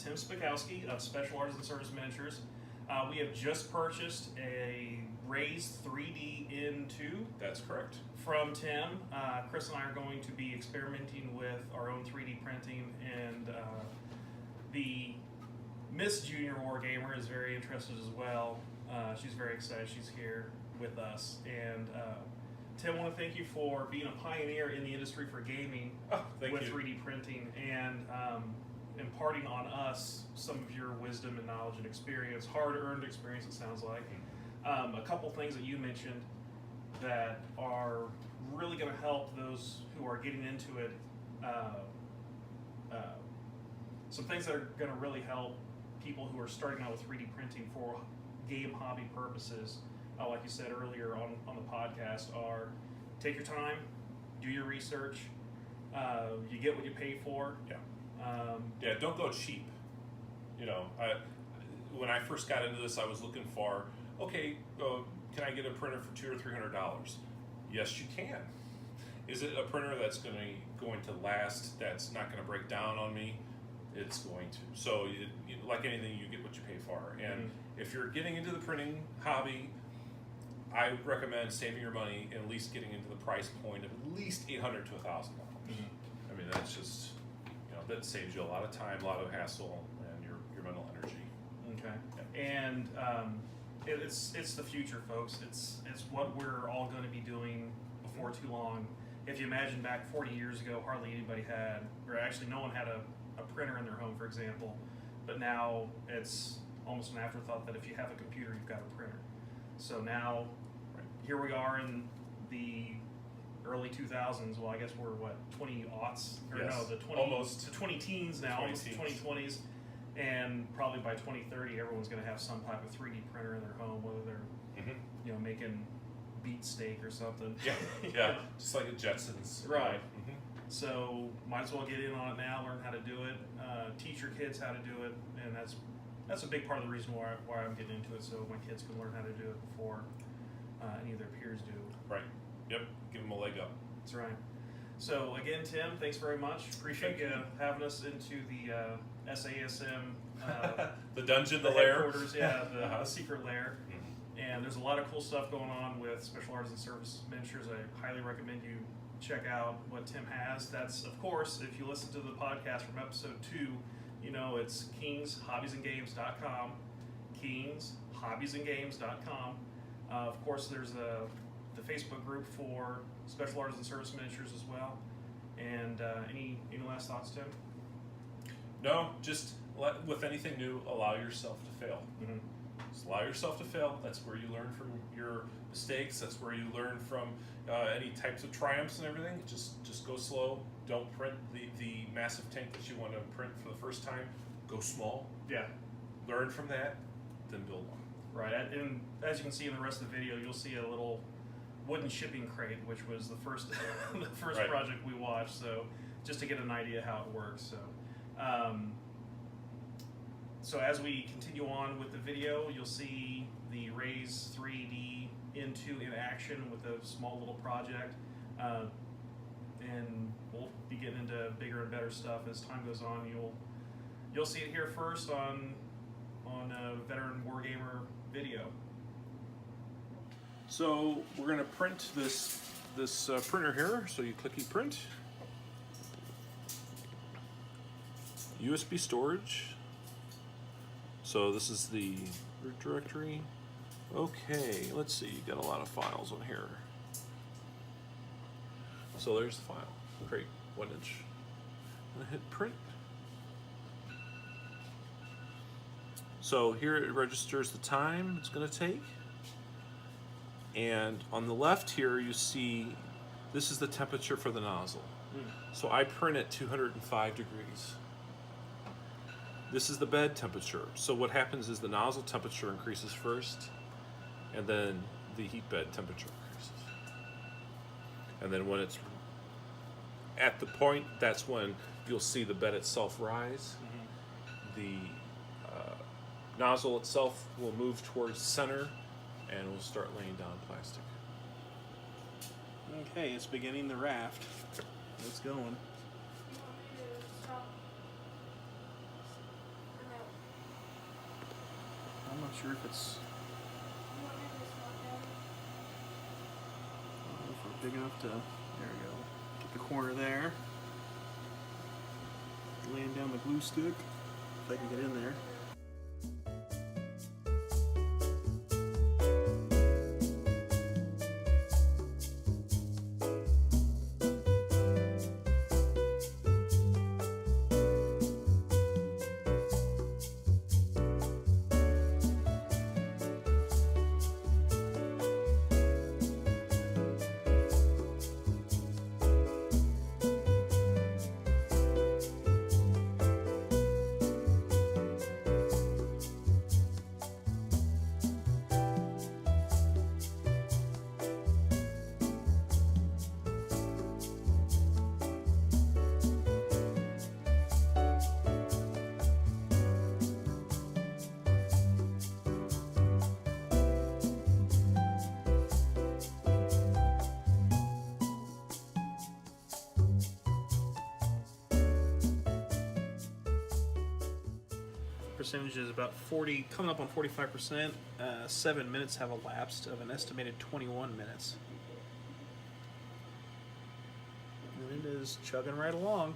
Tim Spakowski of Special Artisan Service Miniatures. We have just purchased a Raise3D N2. That's correct. From Tim. Chris and I are going to be experimenting with our own 3D printing, and the Miss Junior Wargamer is very interested as well. She's very excited she's here with us. And Tim, I want to thank you for being a pioneer in the industry for gaming with 3D printing, and imparting on us some of your wisdom and knowledge and experience, hard-earned experience it sounds like. A couple things that you mentioned that are really going to help those who are getting into it. Some things that are going to really help people who are starting out with 3D printing for game hobby purposes, like you said earlier on the podcast, are take your time, do your research, you get what you pay for. Yeah, don't go cheap. You know, when I first got into this, I was looking for, okay, can I get a printer for $200 or $300? Yes, you can. Is it a printer that's going to last, that's not going to break down on me? It's going to. So, like anything, you get what you pay for. And if you're getting into the printing hobby, I recommend saving your money and at least getting into the price point of at least $800 to $1,000. I mean, that's just, that saves you a lot of time, a lot of hassle, and your mental energy. Okay. Yeah. And it's the future, folks. It's what we're all going to be doing before too long. If you imagine back 40 years ago, hardly anybody had, or actually no one had a printer in their home, for example. But now it's almost an afterthought that if you have a computer, you've got a printer. So now, here we are in the early 2000s. Well, I guess we're what, 20-aughts? Or yes. No, the 20 teens now, almost 2020s. And probably by 2030, everyone's going to have some type of 3D printer in their home, whether they're making beet steak or something. Yeah, just like a Jetsons. Right. So might as well get in on it now, learn how to do it, teach your kids how to do it, and that's a big part of the reason why I'm getting into it, so my kids can learn how to do it before any of their peers do. Right. Yep. Give them a leg up. That's right. So again, Tim, thanks very much. Appreciate you having us into the SASM. The dungeon, the lair. Headquarters, yeah, the secret lair. And there's a lot of cool stuff going on with Special Artisan Service Miniatures. I highly recommend you check out what Tim has. That's, of course, if you listen to the podcast from episode 2, it's kingshobbiesandgames.com. kingshobbiesandgames.com. Of course, there's the Facebook group for Special Artisan Service Miniatures as well. And any last thoughts, Tim? No, just with anything new, allow yourself to fail. Just allow yourself to fail. That's where you learn from your mistakes. That's where you learn from any types of triumphs and everything. Just go slow. Don't print the massive tank that you want to print for the first time. Go small. Yeah. Learn from that, then build one. Right, and as you can see in the rest of the video, you'll see a little wooden shipping crate, which was the first project we watched. So just to get an idea how it works. So as we continue on with the video, you'll see the Raise3D N2 in action with a small little project, and we'll be getting into bigger and better stuff as time goes on. You'll see it here first on a Veteran Wargamer video. So we're going to print this printer here. So you clicky print, USB storage. So this is the root directory. Okay, let's see, you got a lot of files on here. So there's the file, great, 1 inch. And hit print. So here it registers the time it's going to take. And on the left here you see this is the temperature for the nozzle. So I print at 205 degrees. This is the bed temperature. So what happens is the nozzle temperature increases first, and then the heat bed temperature increases. And then when it's at the point, that's when you'll see the bed itself rise. The nozzle itself will move towards center, and we'll start laying down plastic. Okay, it's beginning the raft. It's going. Not sure if it's big enough to, there we go, get the corner there. Laying down the glue stick, if I can get in there. Percentage is about 40, coming up on 45%. 7 minutes have elapsed of an estimated 21 minutes. And it is chugging right along.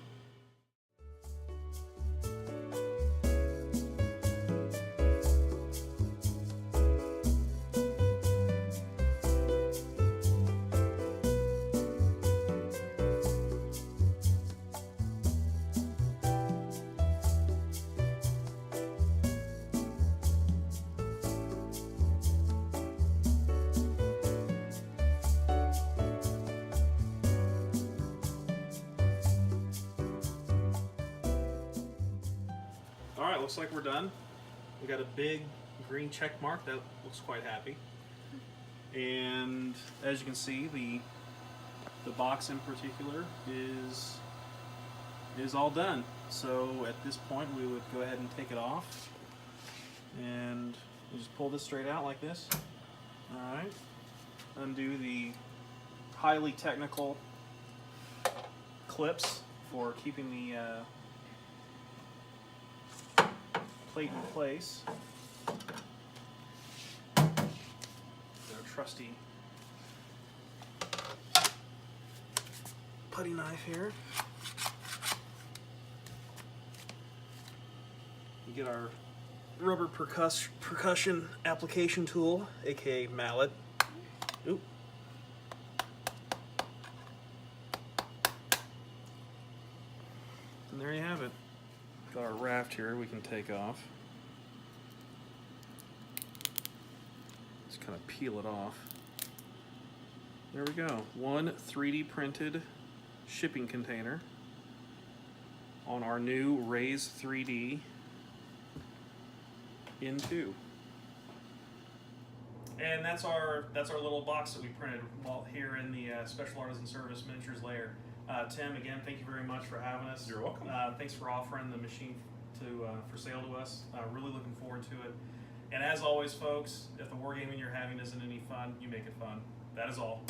Alright, looks like we're done. We got a big green check mark. That looks quite happy. And as you can see, the box in particular is all done. So at this point we would go ahead and take it off. And we just pull this straight out like this. Alright. Undo the highly technical clips for keeping the plate in place. Our trusty putty knife here. We get our rubber percussion application tool, aka mallet. Oop. And there you have it. Got our raft here we can take off. Just kind of peel it off. There we go. One 3D printed shipping container on our new Raise3D N2. And that's our little box that we printed while here in the Special Artisan Service Miniatures layer. Tim, again, thank you very much for having us. You're welcome. Thanks for offering the machine for sale to us. Really looking forward to it. And as always, folks, if the wargaming you're having isn't any fun, you make it fun. That is all.